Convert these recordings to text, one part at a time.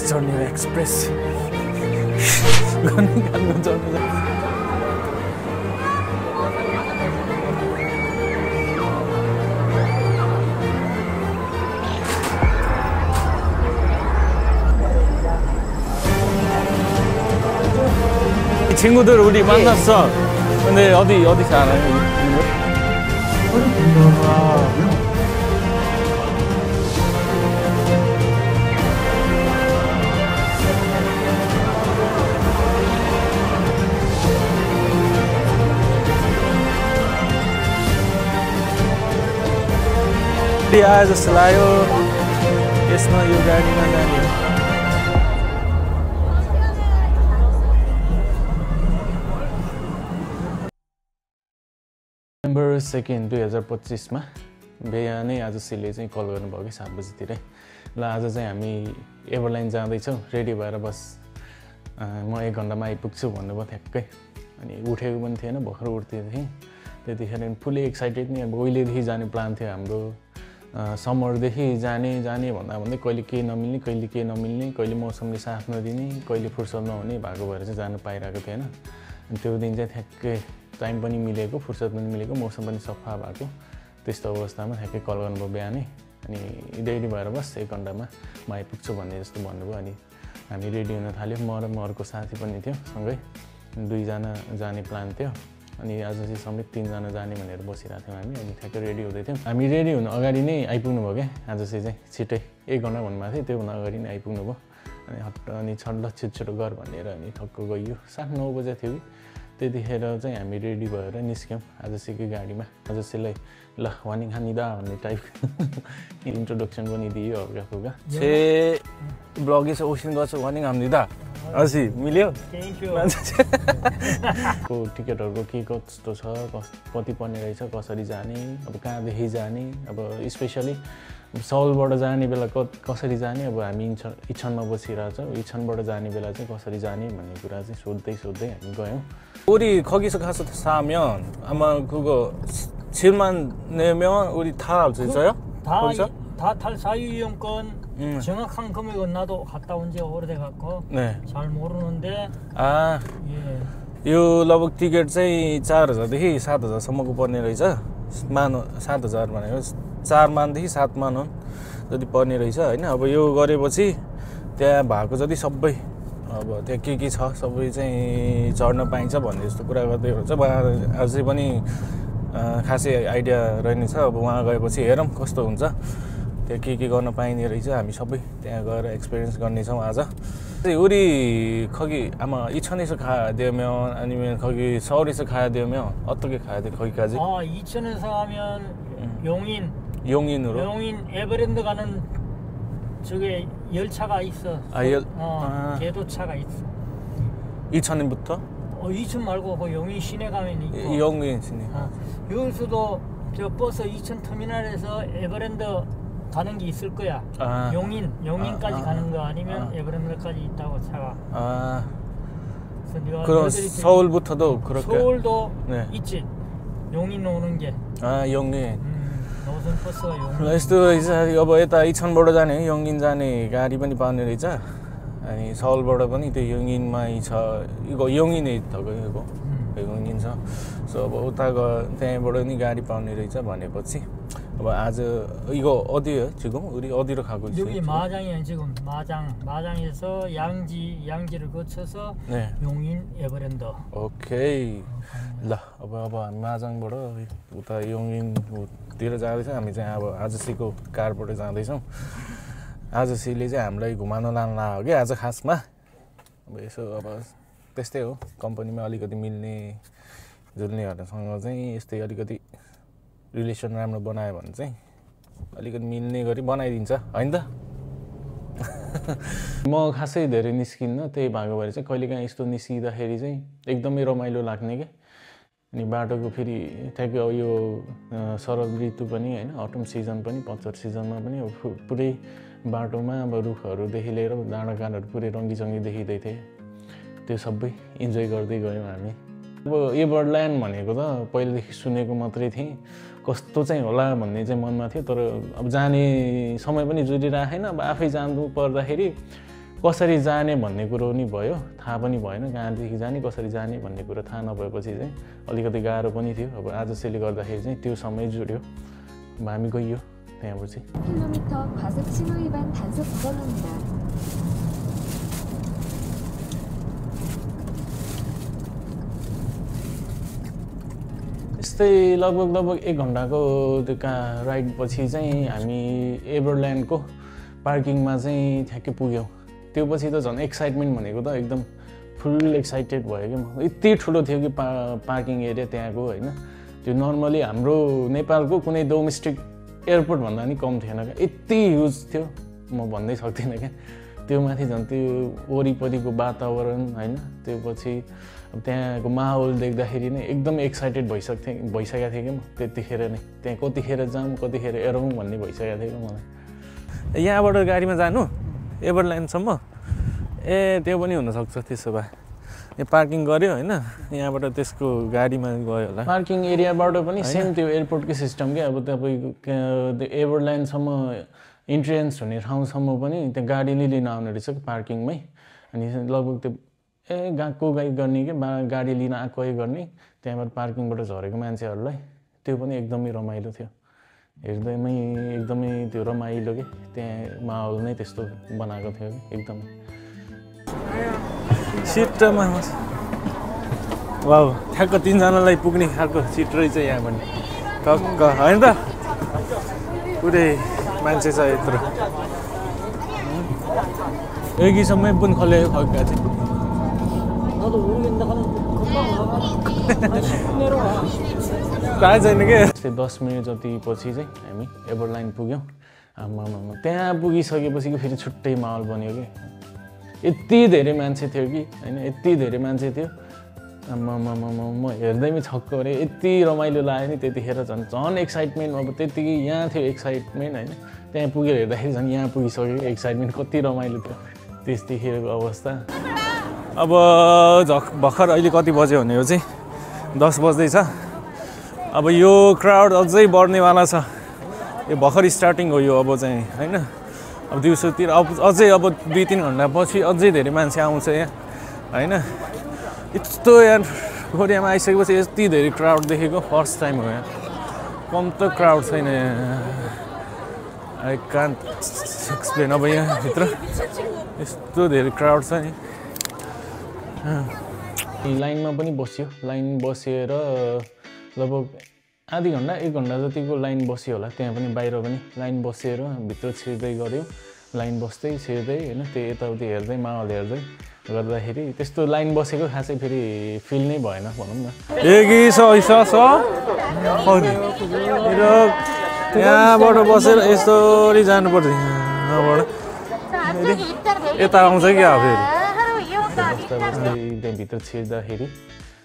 चढ्ने एक्सप्रेस गर्नु चढ्नु 친구들 우리 만났어. 근데 어디 살아요? आए जस्तो लाग्यो यसमा यो गाडीमा जाने November 2nd 2025 मा बिहानै आजसीले चाहिँ कल गर्नुभयो कि 7 बजेतिरै ल आज चाहिँ हामी एभरलाइन जाँदैछौँ रेडी भएर बस म 1 घण्टामा आइपुग्छु भन्नुभयो ठ्याक्कै अनि उठेको पनि थिएन भर्खर उठ्दै थिएँ त्यतिखेर फुल्ली एक्साइटेड नि अब उहिलेदेखि जाने प्लान थियो हाम्रो समरदेखि जाने भन्दा भन्दै कहिले के नमिल्ने कहिले मौसमले साथ नदिने कहिले फुर्सद नहुने भएको भएर चाहिँ जान पाइरहेको थिएन अनि त्यो दिन चाहिँ ठ्याक्कै टाइम पनि मिलेको फुर्सद पनि मिलेको मौसम पनि सफा भएको त्यस्तो अवस्थामा ठ्याक्कै कल गर्नुभयो बिहानै अनि रेडी भएर बस 1 घण्टामा म आइपुग्छु भन्ने जस्तो भन्नुभयो अनि हामी रेडी हुन थाल्यो म र अर्को साथी पनि थियो सँगै 2 जना जाने प्लान थियो अनि आज चाहिँ समेत 3 जना जाने भनेर बसिरहेको थियौँ हामी अनि ठ्याक्कै रेडी हुँदै थियौँ हामी रेडी हुन अगाडि नै आइपुग्नु भयो क्या आज चाहिँ छिटै 1 घण्टा भन्नुभएको थियो त्योभन्दा अगाडि नै आइपुग्नु भयो अनि हट्ट अनि छल्ल छिटो गर भनेर अनि ठक्क गइयो 7-9 बजे थियो त्यतिखेर चाहिँ हामी रेडी भएर निस्क्यौँ आजसीको गाडीमा आजसीलाई ल वार्निङ हानिदा भन्ने टाइप इन्ट्रोडक्सन पनि दियो हल्का फुल्का छे ब्लगिस ओसन गर्छ वार्निङ हानिदा असी मिल्यो को टिकटहरुको के कस्तो छ कति पर्ने रहेछ कसरी जाने अब कहाँदेखि जाने अब स्पेशली सौलबाट जाने बेला कसरी जाने अब हामी इच्छनमा बसिरहेछौँ इच्छनबाट जाने बेला चाहिँ कसरी जाने भन्ने कुरा चाहिँ सोध्दै हामी गयौँ 우리 거기서 가서 사면 아마 그거 7만 내면 우리 다 할 수 있어요? 다 탈 사유이용권 정확한 금액은 나도 갔다 온 지가 오래돼 갖고 네. 잘 모르는데 아 예. यो लगभग टिकट चाहिँ 4000 देखि 7000 सम्मको पर्ने रहेछ 7000 भनेको 4 मानदेखि 7 मान जति पर्ने रहेछ हैन अब यो गरेपछि त्यहाँ भएको जति सबै अब त्यहाँ के छ सबै चाहिँ चढ्न पाइन्छ भन्ने जस्तो कुरा गर्दै हुन्छ अझै पनि खासै आइडिया रहेनछ अब वहाँ गएपछि हेरौँ कस्तो हुन्छ त्यहाँ के गर्न पाइने रहेछ हामी सबै त्यहाँ गएर एक्सपिरियन्स गर्नेछौँ आज 우리 거기 아마 이천에서 가야 되면 아니면 거기 서울에서 가야 되면 어떻게 가야 돼 거기까지? 이천에서 하면 용인으로? 용인 에버랜드 가는 저게 열차가 있어. 계도차가 있어. 이천부터? 이천 말고 그 용인 시내 가면 있고. 용인 시내. 여기서도 저 버스 이천 터미널에서 에버랜드 가는 게 있을 거야. 용인까지 가는 거 아니면 에버랜드까지 있다고 차가. 그럼 서울부터도 그렇게? 서울도 네. 있지. 용인 오는 게. 용인. 노선 버스가 용인. यस्तो रहेछ अब यता इच्छनबाट जाने 용인 जाने गाडी पनि पाउने रहेछ अनि सौलबाट पनि त्यो 용인मै छ इको 용인에 있다고 이거 용인 छ सो अब उता त्यहाँबाट नि गाडी पाउने रहेछ भनेपछि अब आज 이거 어디예요 지금 우리 어디로 가고 있어요? 여기 마장이에요 지금 마장에서 양지를 거쳐서 네. 용인 에버랜드. 오케이. ल अब 마장बाट उता 용인तिर जाँदैछ हामी चाहिँ अब आजसीको कारबाट जाँदैछौँ आजसीले चाहिँ हामीलाई घुमाउन लान लाग्यो कि आज खासमा अब यसो अब त्यस्तै हो कम्पनीमा अलिकति मिल्ने जुल्नेहरुसँग चाहिँ यस्तै अलिकति रिलेसन राम्रो बनायो भने चाहिँ अलिकति मिल्ने गरी बनाइदिन्छ हैन त म खासै धेरै निस्किन्न त्यही भएको भएर चाहिँ कहिलेकाहीँ यस्तो निस्किँदाखेरि चाहिँ एकदमै रमाइलो लाग्ने के अनि बाटोको फेरि ठ्याक्कै यो शरद ऋतु पनि हैन अटम सिजन पनि पतझड सिजनमा पनि पुरै बाटोमा अब रुखहरुदेखि लिएर डाँडाकाँडाहरु पुरै रङ्गीचङ्गी देखिदै थिए त्यो सबै इन्जोय गर्दै गयौँ हामी अब एभरल्यान्ड भनेको त पहिलेदेखि सुनेको मात्रै थिएँ कस्तो चाहिँ होला भन्ने चाहिँ मनमा थियो तर अब जाने समय पनि जुरिरहेन अब आफै जानु पर्दाखेरि कसरी जाने भन्ने कुरो नि भयो, थाहा पनि भएन कहाँदेखि जाने कसरी जाने भन्ने कुरो थाहा नभएपछि चाहिँ अलिकति गाह्रो पनि थियो। अब आजसले गर्दाखेरि चाहिँ त्यो समय जुड्यो, हामी गइयो त्यहाँबाट चाहिँ। 킬로미터 과속 신호 위반 단속 구간입니다. यस्तै लगभग 1 घन्टाको त्यो राइड पछि चाहिँ हामी एभरल्यान्डको पार्किङमा चाहिँ ठ्याक्कै पुग्यौँ। त्यो पछि त झन् एक्साइटमेन्ट भनेको त एकदम फुल एक्साइटेड भयो कि म। यति ठुलो थियो कि पार्किङ एरिया त्यहाँको होइन। त्यो नर्मली हाम्रो नेपालको कुनै डोमेस्टिक एयरपोर्ट भन्दा नि कम थिएन क्या, यति ह्युज थियो म भन्दै सक्दिनँ क्या। त्यो माथि झन् त्यो वरिपरिको वातावरण होइन, त्यो पछि अब त्यहाँको माहौल देख्दाखेरि नै एकदम एक्साइटेड भइसकेको थिएँ कि म त्यतिखेर नै। त्यहाँ कतिखेर जाऊँ कतिखेर हेरौँ भन्ने भइसकेको थियो कि मलाई। यहाँबाट गाडीमा जानु एभरल्यान्डसम्म, ए त्यो पनि हुनसक्छ। त्यसो भए यहाँ पार्किङ गऱ्यो होइन, यहाँबाट त्यसको गाडीमा गयो होला। पार्किङ एरियाबाट पनि सेम त्यो एयरपोर्टकै सिस्टम क्या। अब तपाईँको त्यो एभरल्यान्डसम्म इन्ट्रेन्स हुने ठाउँसम्म पनि त्यहाँ गाडीले लिन आउने रहेछ पार्किङमै। अनि लगभग त्यो गएको गर्ने कि गाडी लिन आएको गर्ने, त्यहाँबाट पार्किङबाट झरेको मान्छेहरूलाई त्यो पनि एकदमै रमाइलो थियो। एकदमै त्यो रमाइलो कि त्यहाँ माहौल नै त्यस्तो बनाएको थियो कि एकदमै। सिटमा वाउ, ठ्याक्क 3 जनालाई पुग्ने खालको सिट रहेछ यहाँ पनि टक्क होइन त। पुरै मान्छे छ यत्रो, यहीसम्मै पनि खोलेको खग्गा चाहिँ। थाहा छैन क्या। 10 मिनट जति पछि चाहिँ हामी एभरल्यान्ड पुग्यौँ। आमामा त्यहाँ पुगिसकेपछि फेरि छुट्टै माहौल बन्यो कि। यति धेरै मान्छे थियो कि होइन, यति धेरै मान्छे थियो। आमामा म हेर्दैमै छक्क परेँ, यति रमाइलो लाग्यो नि त्यतिखेर। झन् एक्साइटमेन्ट, अब त्यतिकै यहाँ थियो एक्साइटमेन्ट होइन, त्यहाँ पुगेर हेर्दाखेरि झन् यहाँ पुगिसक्यो एक्साइटमेन्ट। कति रमाइलो थियो त्यतिखेरको अवस्था। अब भर्खर अहिले कति बज्यो भने यो चाहिँ 10 बज्दैछ। अब यो क्राउड अझै बढ्नेवाला छ। यो भर्खर स्टार्टिङ हो यो अब चाहिँ होइन। अब दिउँसोतिर अझै अब 2-3 घन्टा पछि अझै धेरै मान्छे आउँछ यहाँ होइन। यस्तो यहाँ कोरियामा आइसकेपछि यति धेरै क्राउड देखेको फर्स्ट टाइम हो यहाँ। कम त क्राउड छैन यहाँ, आई कान्ट एक्सप्लेन। अब यहाँभित्र यस्तो धेरै क्राउड छ नि। लाइनमा पनि बस्यो, लाइन बसेर लगभग आधी घन्टा 1 घन्टा जतिको लाइन बस्यो होला। त्यहाँ पनि बाहिर पनि लाइन बसेर भित्र छिर्दै गऱ्यो, लाइन बस्दै छिर्दै होइन। त्यो यताउति हेर्दै माहौल हेर्दै गर्दाखेरि त्यस्तो लाइन बसेको खासै फेरि फिल नै भएन भनौँ न। यहाँबाट बसेर यसरी जानुपर्छ, यहाँबाट यता आउँछ क्या फेरि। त्यहाँभित्र छिर्दाखेरि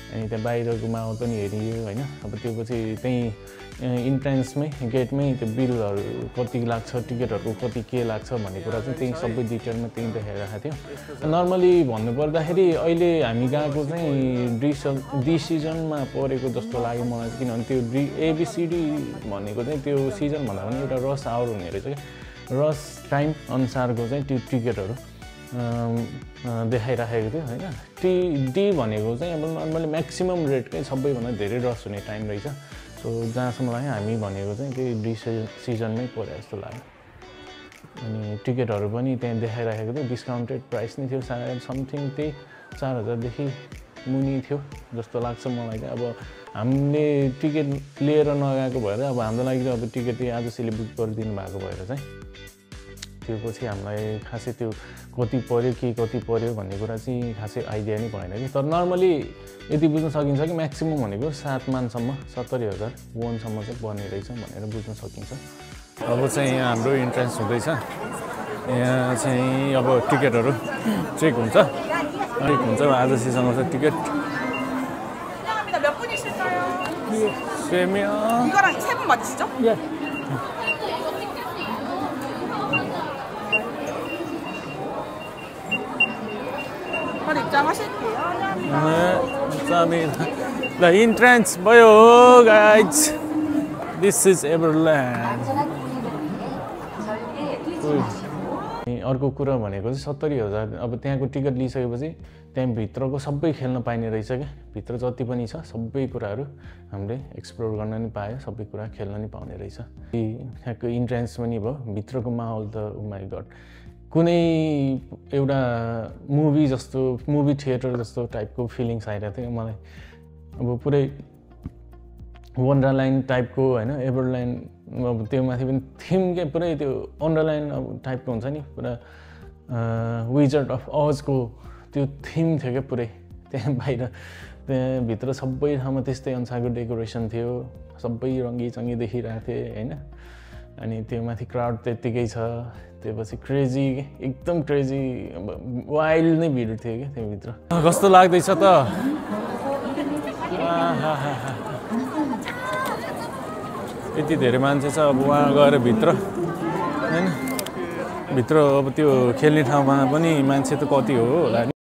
अनि त्यहाँ बाहिरको माहौल पनि हेरियो होइन। अब त्यो पछि त्यहीँ इन्ट्रेन्समै गेटमै त्यो बिलहरू कति लाग्छ, टिकटहरू कति के लाग्छ भन्ने कुरा चाहिँ त्यहीँ सबै डिटेलमा त्यहीँ देखाइरहेको थियो। नर्मली भन्नुपर्दाखेरि अहिले हामी गएको चाहिँ डी सिजनमा परेको जस्तो लाग्यो मलाई चाहिँ। किनभने त्यो ABCD भनेको चाहिँ त्यो सिजन भन्दा पनि एउटा रस आवर हुने रहेछ क्या। रस टाइम अनुसारको चाहिँ त्यो टिकटहरू देखाइराखेको थियो होइन। डी भनेको चाहिँ अब नर्मली म्याक्सिमम् रेटकै सबैभन्दा धेरै रस हुने टाइम रहेछ। सो जहाँसम्म लाग्यो हामी भनेको चाहिँ त्यही डी सिजनमै परे जस्तो लाग्यो। अनि टिकटहरू पनि त्यहाँ देखाइराखेको थियो, डिस्काउन्टेड प्राइस नै थियो सायद, समथिङ त्यही 4000देखि मुनि थियो जस्तो लाग्छ मलाई चाहिँ। अब हामीले टिकट लिएर नगएको भएर अब हाम्रो लागि चाहिँ अब टिकट आजसले बुक गरिदिनु भएको भएर चाहिँ त्यो पछि हामीलाई खासै त्यो कति पऱ्यो के कति पऱ्यो भन्ने कुरा चाहिँ खासै आइडिया नै भएन कि। तर नर्मली यति बुझ्न सकिन्छ कि म्याक्सिमम् भनेको 7 मानसम्म 70,000 वनसम्म चाहिँ पर्ने रहेछ भनेर बुझ्न सकिन्छ। अब चाहिँ यहाँ हाम्रो इन्ट्रेन्स हुँदैछ। यहाँ चाहिँ अब टिकटहरू चेक हुन्छ, आजसीसँग चाहिँ ticket 세명. 이거랑 3분 맞으시죠? 예. 바로 입장하실게요. 네, 감사합니다. The entrance boyo, guys. This is Everland. अर्को कुरा भनेको चाहिँ 70,000 अब त्यहाँको टिकट लिइसकेपछि त्यहाँ भित्रको सबै खेल्न पाइने रहेछ क्या भित्र जति पनि छ सबै कुराहरू हामीले एक्सप्लोर गर्न नि पायो सबै कुरा खेल्न नि पाउने रहेछ त्यहाँको इन्ट्रेन्स पनि भयो भित्रको माहौल त ओ माइ गड कुनै एउटा मुभी थिएटर जस्तो टाइपको फिलिङ्स आइरहेको थियो मलाई अब पुरै वन्डरल्यान्ड टाइपको होइन एभरल्यान्ड अब त्यो माथि पनि थिम के पुरै त्यो वन्डरल्यान्ड अब टाइपको हुन्छ नि पुरा विजर्ड अफ अजको त्यो थिम थियो क्या पुरै त्यहाँ बाहिर त्यहाँभित्र सबै ठाउँमा त्यस्तै अनुसारको डेकोरेसन थियो सबै रङ्गी देखिरहेको थिएँ होइन अनि त्यो माथि क्राउड त्यत्तिकै छ त्यसपछि क्रेजी एकदम क्रेजी वाइल्ड नै भिड थियो क्या त्यहाँभित्र कस्तो लाग्दैछ त यति धेरै मान्छे छ अब उहाँ गएर भित्र हैन भित्र अब त्यो खेल्ने ठाउँमा पनि मान्छे त कति हो होला नि